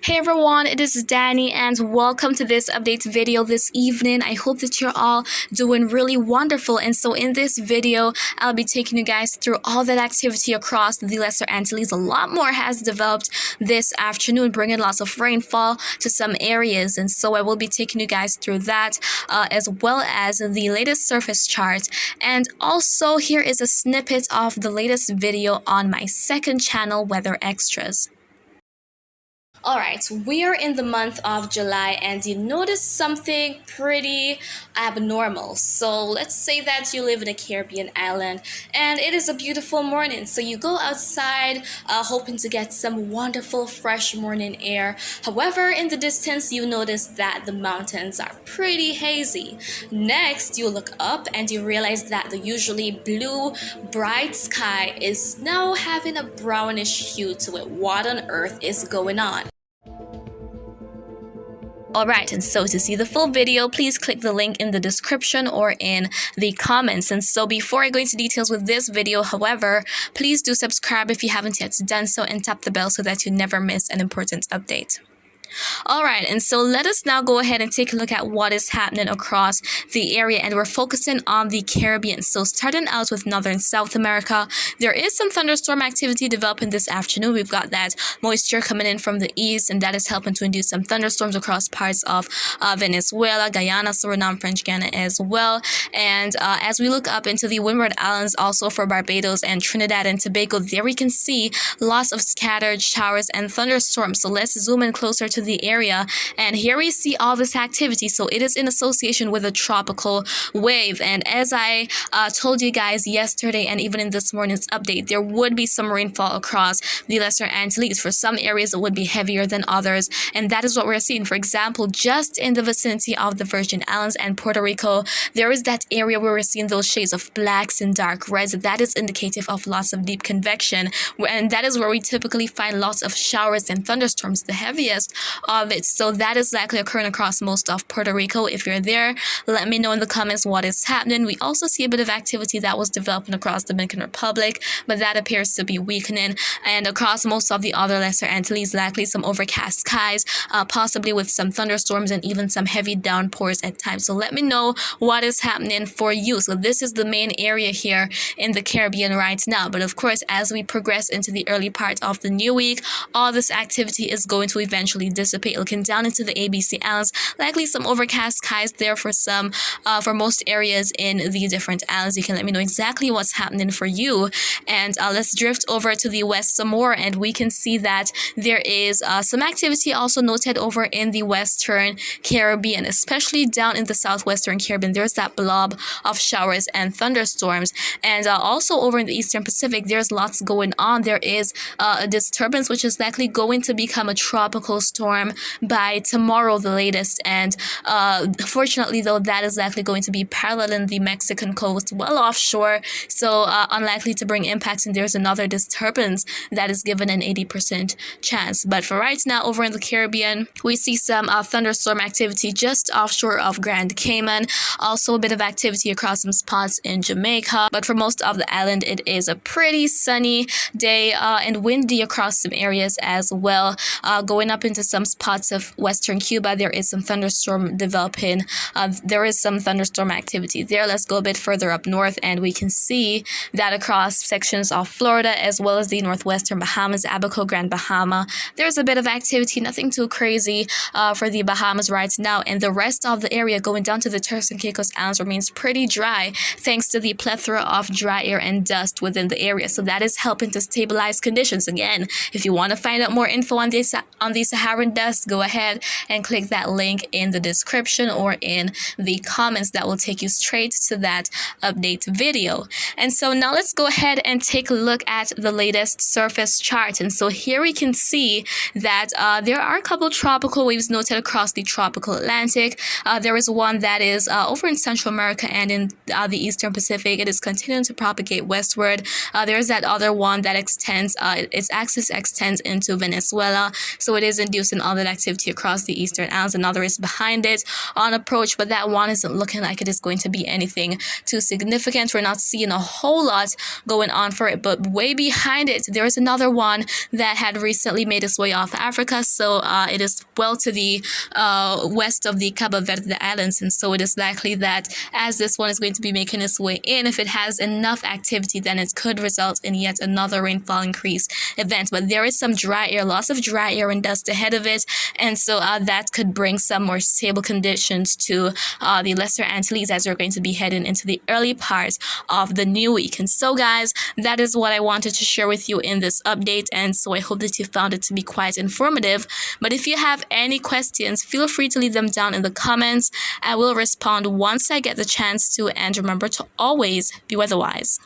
Hey everyone, it is Dani and welcome to this update video this evening. I hope that you're all doing really wonderful, and so in this video I'll be taking you guys through all that activity across the Lesser Antilles. A lot more has developed this afternoon, bringing lots of rainfall to some areas, and so I will be taking you guys through that as well as the latest surface chart. And also here is a snippet of the latest video on my second channel, Weather Extras. Alright, we are in the month of July and you notice something pretty abnormal. So let's say that you live in a Caribbean island and it is a beautiful morning. So you go outside hoping to get some wonderful fresh morning air. However, in the distance you notice that the mountains are pretty hazy. Next, you look up and you realize that the usually blue, bright sky is now having a brownish hue to it. What on earth is going on? Alright, and so to see the full video, please click the link in the description or in the comments. And so before I go into details with this video, however, please do subscribe if you haven't yet done so and tap the bell so that you never miss an important update. Alright, and so let us now go ahead and take a look at what is happening across the area, and we're focusing on the Caribbean. So starting out with northern South America, there is some thunderstorm activity developing this afternoon. We've got that moisture coming in from the east, and that is helping to induce some thunderstorms across parts of Venezuela, Guyana, Suriname, French Guiana as well. And as we look up into the Windward Islands, also for Barbados and Trinidad and Tobago, there we can see lots of scattered showers and thunderstorms. So let's zoom in closer to the area, and here we see all this activity. So it is in association with a tropical wave, and as I told you guys yesterday and even in this morning's update, there would be some rainfall across the Lesser Antilles. For some areas it would be heavier than others, and that is what we're seeing. For example, just in the vicinity of the Virgin Islands and Puerto Rico, there is that area where we're seeing those shades of blacks and dark reds. That is indicative of lots of deep convection, and that is where we typically find lots of showers and thunderstorms, the heaviest of it. So that is likely occurring across most of Puerto Rico. If you're there, let me know in the comments what is happening. We also see a bit of activity that was developing across the Dominican Republic, but that appears to be weakening, and across most of the other Lesser Antilles, likely some overcast skies, possibly with some thunderstorms and even some heavy downpours at times. So let me know what is happening for you. So this is the main area here in the Caribbean right now, but of course as we progress into the early part of the new week, all this activity is going to eventually dissipate. Looking down into the ABC Islands, likely some overcast skies there for most areas in the different islands. You can let me know exactly what's happening for you. And let's drift over to the west some more, and we can see that there is some activity also noted over in the Western Caribbean, especially down in the Southwestern Caribbean. There's that blob of showers and thunderstorms, and also over in the Eastern Pacific, there's lots going on. There is a disturbance which is likely going to become a tropical storm by tomorrow, the latest, and fortunately though, that is likely going to be paralleling the Mexican coast, well offshore, so unlikely to bring impacts, and there's another disturbance that is given an 80% chance. But for right now, over in the Caribbean, we see some thunderstorm activity just offshore of Grand Cayman, also a bit of activity across some spots in Jamaica, but for most of the island it is a pretty sunny day and windy across some areas as well. Going up into some spots of western Cuba, there is some thunderstorm developing. There is some thunderstorm activity there. Let's go a bit further up north, and we can see that across sections of Florida as well as the northwestern Bahamas, Abaco, Grand Bahama, there's a bit of activity, nothing too crazy for the Bahamas right now, and the rest of the area going down to the Turks and Caicos Islands remains pretty dry thanks to the plethora of dry air and dust within the area. So that is helping to stabilize conditions. Again, if you want to find out more info on the Saharan dust, go ahead and click that link in the description or in the comments. That will take you straight to that update video. And so now let's go ahead and take a look at the latest surface chart. And so here we can see that there are a couple tropical waves noted across the tropical Atlantic. There is one that is over in Central America and in the Eastern Pacific. It is continuing to propagate westward. There's that other one that extends, its axis extends into Venezuela, so it is inducing expecting all that activity across the Eastern Islands. Another is behind it on approach, but that one isn't looking like it is going to be anything too significant. We're not seeing a whole lot going on for it, but way behind it, there is another one that had recently made its way off Africa. So it is well to the west of the Cabo Verde Islands, and so it is likely that as this one is going to be making its way in, if it has enough activity, then it could result in yet another rainfall increase event. But there is some dry air, lots of dry air and dust ahead of it, and so that could bring some more stable conditions to the Lesser Antilles as we're going to be heading into the early part of the new week. And so guys, that is what I wanted to share with you in this update, and so I hope that you found it to be quite informative. But if you have any questions, feel free to leave them down in the comments. I will respond once I get the chance to, and remember to always be weather-wise.